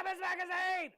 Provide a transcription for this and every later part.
Savage magazine!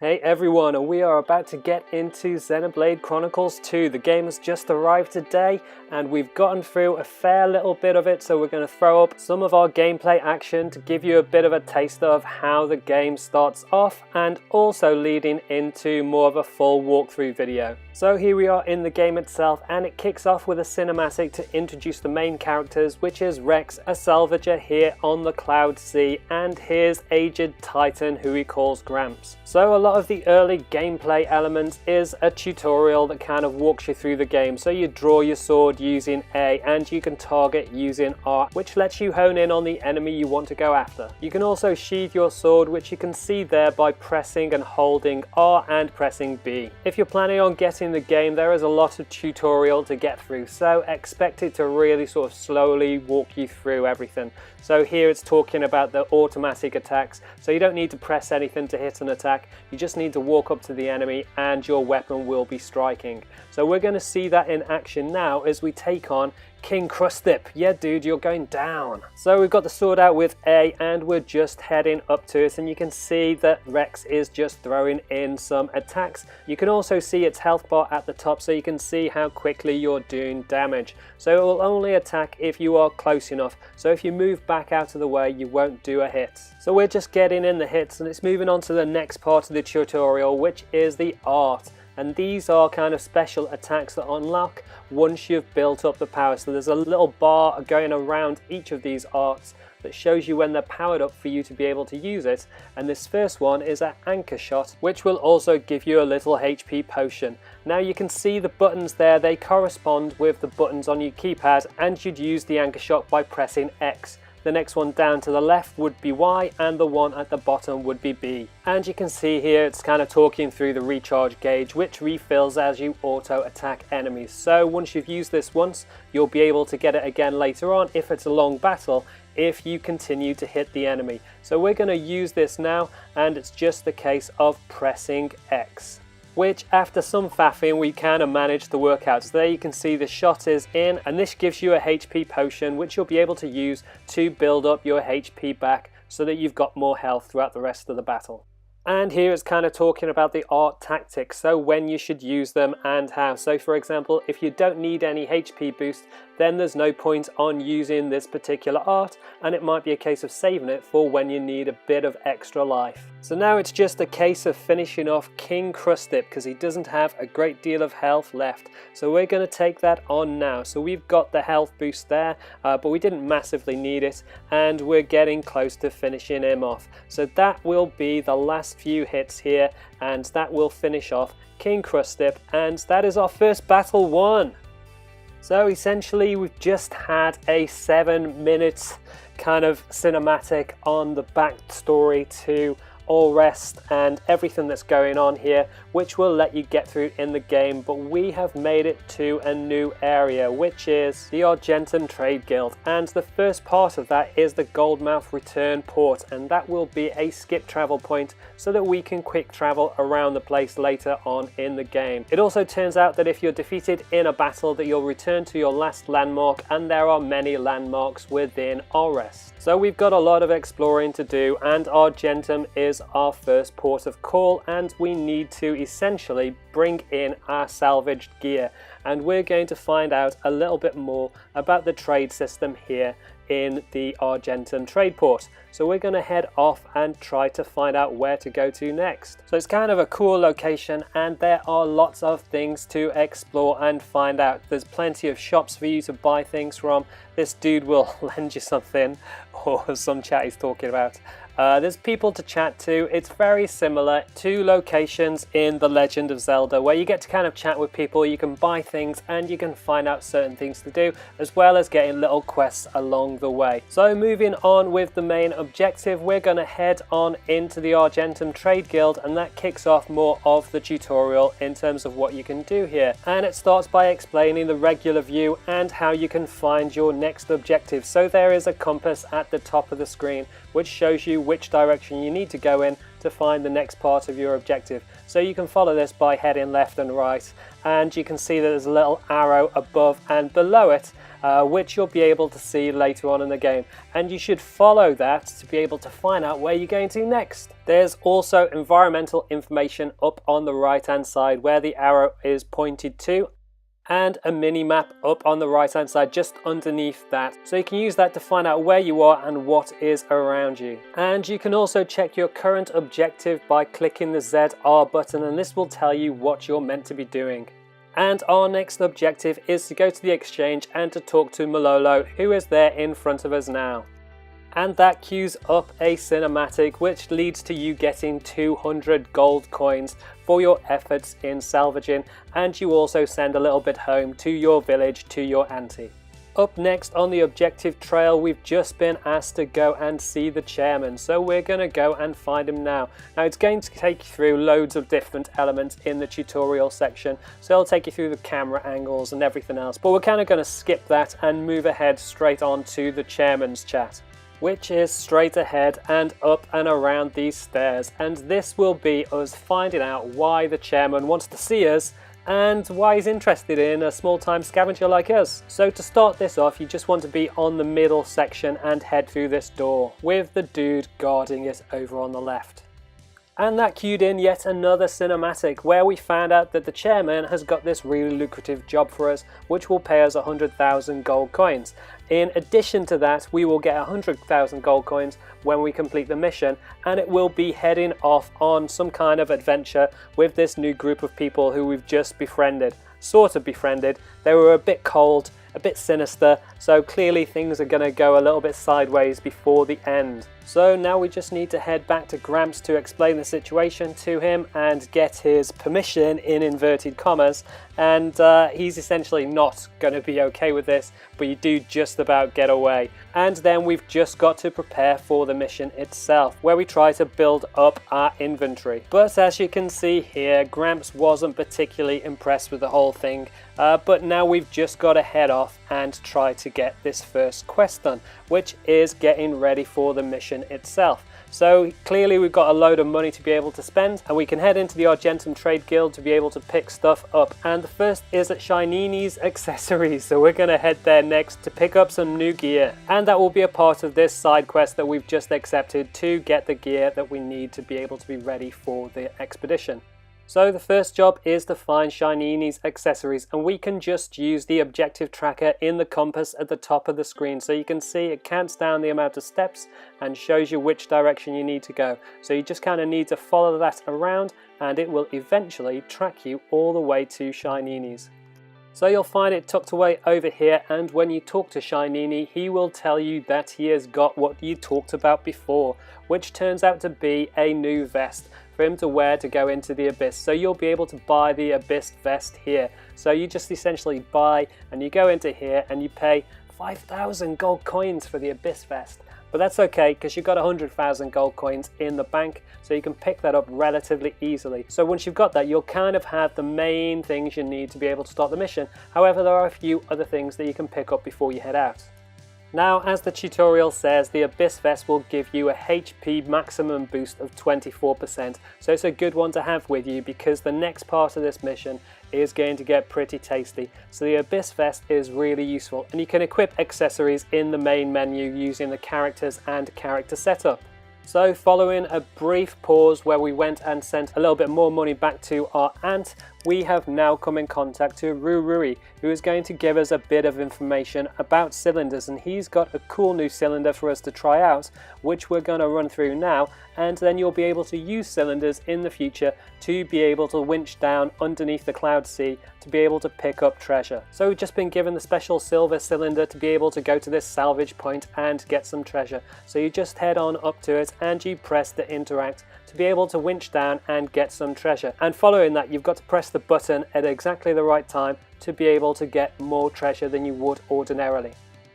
Hey everyone, and we are about to get into Xenoblade Chronicles 2. The game has just arrived today and we've gotten through a fair little bit of it, so we're going to throw up some of our gameplay action to give you a bit of a taste of how the game starts off and also leading into more of a full walkthrough video. So here we are in the game itself, and it kicks off with a cinematic to introduce the main characters, which is Rex, a salvager here on the Cloud Sea, and his aged titan who he calls Gramps. So a lot of the early gameplay elements is a tutorial that kind of walks you through the game. So you draw your sword using A and you can target using R, which lets you hone in on the enemy you want to go after. You can also sheathe your sword, which you can see there by pressing and holding R and pressing B. If you're planning on getting the game, there is a lot of tutorial to get through, so expect it to really sort of slowly walk you through everything. So here it's talking about the automatic attacks, so you don't need to press anything to hit an attack, you just need to walk up to the enemy and your weapon will be striking. So we're going to see that in action now as we take on King Crustip. Yeah dude, you're going down. So we've got the sword out with A and we're just heading up to it, and you can see that Rex is just throwing in some attacks. You can also see its health bar at the top, so you can see how quickly you're doing damage. So it will only attack if you are close enough, so if you move back out of the way you won't do a hit. So we're just getting in the hits and it's moving on to the next part of the tutorial, which is the art. And these are kind of special attacks that unlock once you've built up the power. So there's a little bar going around each of these arts that shows you when they're powered up for you to be able to use it. And this first one is an anchor shot, which will also give you a little HP potion. Now you can see the buttons there, they correspond with the buttons on your keypad, and you'd use the anchor shot by pressing X. The next one down to the left would be Y and the one at the bottom would be B. And you can see here it's kind of talking through the recharge gauge, which refills as you auto attack enemies. So once you've used this once, you'll be able to get it again later on if it's a long battle, if you continue to hit the enemy. So we're going to use this now, and it's just the case of pressing X, which after some faffing we kind of managed to work out. So there you can see the shot is in, and this gives you a HP potion which you'll be able to use to build up your HP back so that you've got more health throughout the rest of the battle. And here it's kind of talking about the art tactics, so when you should use them and how. So for example, if you don't need any HP boost, then there's no point on using this particular art, and it might be a case of saving it for when you need a bit of extra life. So now it's just a case of finishing off King Crustip because he doesn't have a great deal of health left. So we're going to take that on now. So we've got the health boost there, but we didn't massively need it, and we're getting close to finishing him off. So that will be the last few hits here, and that will finish off King Crustip, and that is our first battle won. So essentially we've just had a 7-minute kind of cinematic on the backstory to Allrest and everything that's going on here, which will let you get through in the game. But we have made it to a new area, which is the Argentum Trade Guild, and the first part of that is the Goldmouth return port, and that will be a skip travel point so that we can quick travel around the place later on in the game. It also turns out that if you're defeated in a battle that you'll return to your last landmark, and there are many landmarks within Allrest. So we've got a lot of exploring to do, and Argentum is our first port of call, and we need to essentially bring in our salvaged gear, and we're going to find out a little bit more about the trade system here in the Argentum trade port. So we're going to head off and try to find out where to go to next. So it's kind of a cool location, and there are lots of things to explore and find out. There's plenty of shops for you to buy things from. This dude will lend you something, or some chat he's talking about. There's people to chat to. It's very similar to locations in The Legend of Zelda, where you get to kind of chat with people, you can buy things, and you can find out certain things to do, as well as getting little quests along the way. So moving on with the main objective, we're going to head on into the Argentum Trade Guild, and that kicks off more of the tutorial in terms of what you can do here. And it starts by explaining the regular view and how you can find your next objective. So there is a compass at the top of the screen which shows you which direction you need to go in to find the next part of your objective. So you can follow this by heading left and right, and you can see that there's a little arrow above and below it which you'll be able to see later on in the game, and you should follow that to be able to find out where you're going to next. There's also environmental information up on the right hand side where the arrow is pointed to, and a mini map up on the right hand side just underneath that, so you can use that to find out where you are and what is around you. And you can also check your current objective by clicking the ZR button, and this will tell you what you're meant to be doing. And our next objective is to go to the exchange and to talk to Malolo, who is there in front of us now. And that queues up a cinematic which leads to you getting 200 gold coins for your efforts in salvaging, and you also send a little bit home to your village, to your auntie. Up next on the objective trail, we've just been asked to go and see the chairman, so we're going to go and find him now. Now it's going to take you through loads of different elements in the tutorial section, so it'll take you through the camera angles and everything else, but we're kind of going to skip that and move ahead straight on to the chairman's chat, which is straight ahead and up and around these stairs, and this will be us finding out why the chairman wants to see us and why he's interested in a small-time scavenger like us. So to start this off, you just want to be on the middle section and head through this door with the dude guarding it over on the left. And that cued in yet another cinematic where we found out that the chairman has got this really lucrative job for us, which will pay us 100,000 gold coins. In addition to that, we will get 100,000 gold coins when we complete the mission, and it will be heading off on some kind of adventure with this new group of people who we've just befriended. Sort of befriended. They were a bit cold, a bit sinister, so clearly things are going to go a little bit sideways before the end. So now we just need to head back to Gramps to explain the situation to him and get his permission in inverted commas, and he's essentially not going to be okay with this, but you do just about get away. And then we've just got to prepare for the mission itself, where we try to build up our inventory. But as you can see here, Gramps wasn't particularly impressed with the whole thing, but now we've just got to head off and try to get this first quest done, which is getting ready for the mission itself. So clearly we've got a load of money to be able to spend, and we can head into the Argentum Trade Guild to be able to pick stuff up. And the first is at Shinini's Accessories, so we're going to head there next to pick up some new gear, and that will be a part of this side quest that we've just accepted to get the gear that we need to be able to be ready for the expedition. So the first job is to find Shinini's Accessories, and we can just use the objective tracker in the compass at the top of the screen, so you can see it counts down the amount of steps and shows you which direction you need to go. So you just kind of need to follow that around and it will eventually track you all the way to Shinini's. So you'll find it tucked away over here, and when you talk to Shinini, he will tell you that he has got what you talked about before, which turns out to be a new vest for him to wear to go into the Abyss. So you'll be able to buy the Abyss vest here. So you just essentially buy and you go into here and you pay 5,000 gold coins for the Abyss vest. But that's okay, because you've got 100,000 gold coins in the bank, so you can pick that up relatively easily. So once you've got that, you'll kind of have the main things you need to be able to start the mission. However, there are a few other things that you can pick up before you head out. Now, as the tutorial says, the Abyss Vest will give you a HP maximum boost of 24%, so it's a good one to have with you because the next part of this mission is going to get pretty tasty. So the Abyss Vest is really useful, and you can equip accessories in the main menu using the characters and character setup. So following a brief pause where we went and sent a little bit more money back to our aunt, we have now come in contact to Rurui, who is going to give us a bit of information about cylinders, and he's got a cool new cylinder for us to try out, which we're going to run through now, and then you'll be able to use cylinders in the future to be able to winch down underneath the cloud sea to be able to pick up treasure. So we've just been given the special silver cylinder to be able to go to this salvage point and get some treasure. So you just head on up to it and you press the interact to be able to winch down and get some treasure. And following that, you've got to press the button at exactly the right time to be able to get more treasure than you would ordinarily.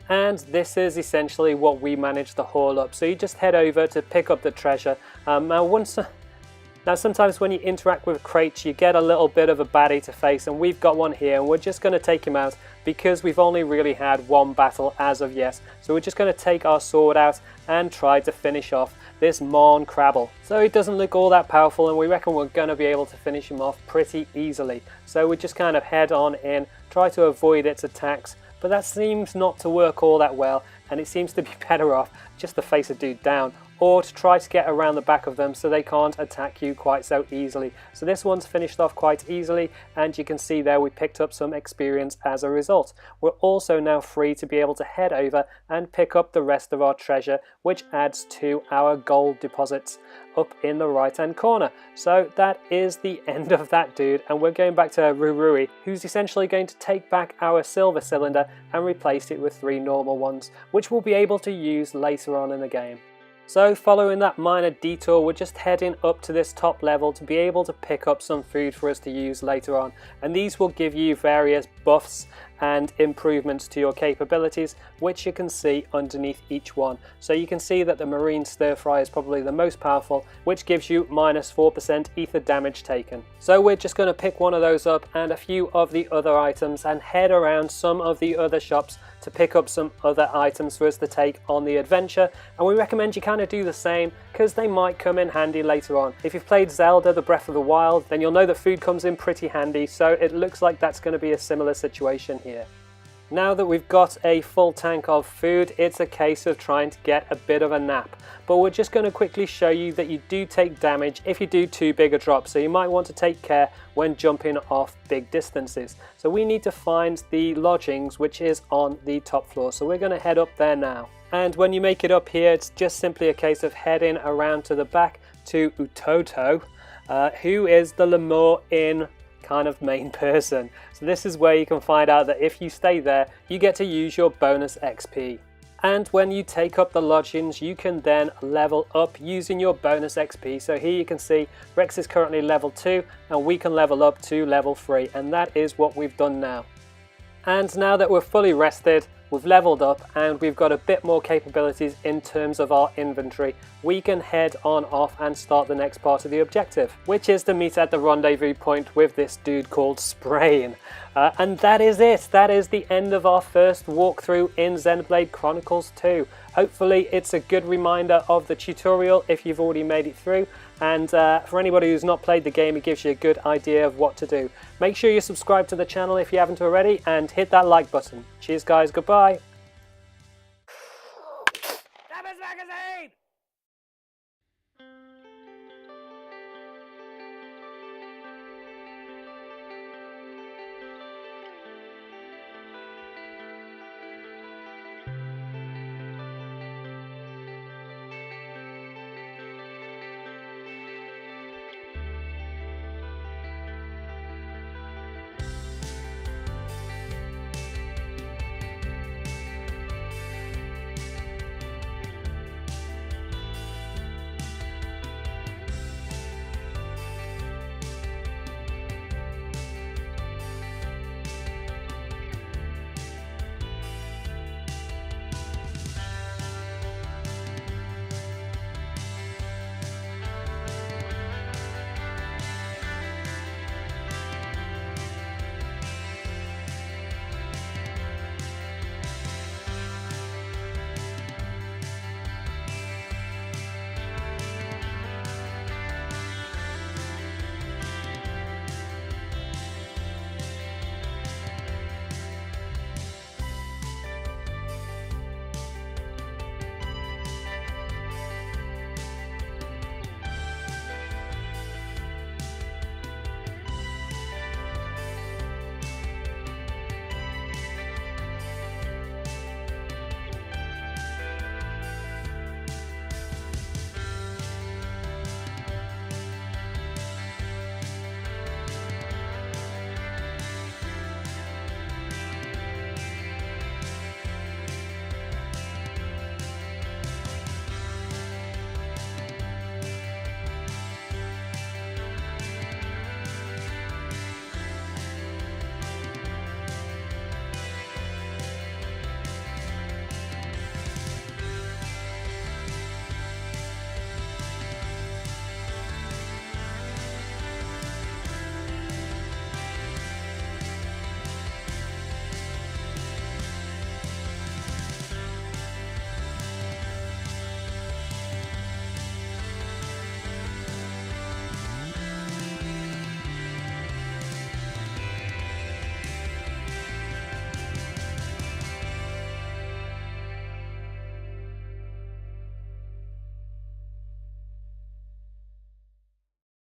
And this is essentially what we managed to haul up. So you just head over to pick up the treasure. Now sometimes when you interact with crates, you get a little bit of a baddie to face, and we've got one here, and we're just going to take him out because we've only really had one battle as of yet. So we're just going to take our sword out and try to finish off this Morn Crabble. So he doesn't look all that powerful, and we reckon we're going to be able to finish him off pretty easily. So we just kind of head on in, try to avoid its attacks, but that seems not to work all that well, and it seems to be better off just to face a dude down, or to try to get around the back of them so they can't attack you quite so easily. So this one's finished off quite easily, and you can see there we picked up some experience as a result. We're also now free to be able to head over and pick up the rest of our treasure, which adds to our gold deposits up in the right hand corner. So that is the end of that dude, and we're going back to Rurui, who's essentially going to take back our silver cylinder and replace it with 3 normal ones, which we'll be able to use later on in the game. So following that minor detour, we're just heading up to this top level to be able to pick up some food for us to use later on, and these will give you various buffs and improvements to your capabilities, which you can see underneath each one. So you can see that the marine stir fry is probably the most powerful, which gives you minus 4% ether damage taken. So we're just going to pick one of those up and a few of the other items and head around some of the other shops to pick up some other items for us to take on the adventure, and we recommend you kind of do the same because they might come in handy later on. If you've played Zelda the Breath of the Wild, then you'll know that food comes in pretty handy, so it looks like that's going to be a similar situation here. Now that we've got a full tank of food, it's a case of trying to get a bit of a nap. But we're just going to quickly show you that you do take damage if you do too big a drop, so you might want to take care when jumping off big distances. So we need to find the Lodgings, which is on the top floor, so we're going to head up there now. And when you make it up here, it's just simply a case of heading around to the back to Utoto, who is the Lemur in kind of main person. So this is where you can find out that if you stay there, you get to use your bonus XP. And when you take up the Lodgings, you can then level up using your bonus XP. So here you can see Rex is currently level 2 and we can level up to level 3, and that is what we've done now. And now that we're fully rested, we've leveled up and we've got a bit more capabilities in terms of our inventory, we can head on off and start the next part of the objective, which is to meet at the rendezvous point with this dude called Sprain. And that is it. That is the end of our first walkthrough in Xenoblade Chronicles 2. Hopefully it's a good reminder of the tutorial if you've already made it through, and for anybody who's not played the game, it gives you a good idea of what to do. Make sure you subscribe to the channel if you haven't already, and hit that like button. Cheers guys, goodbye.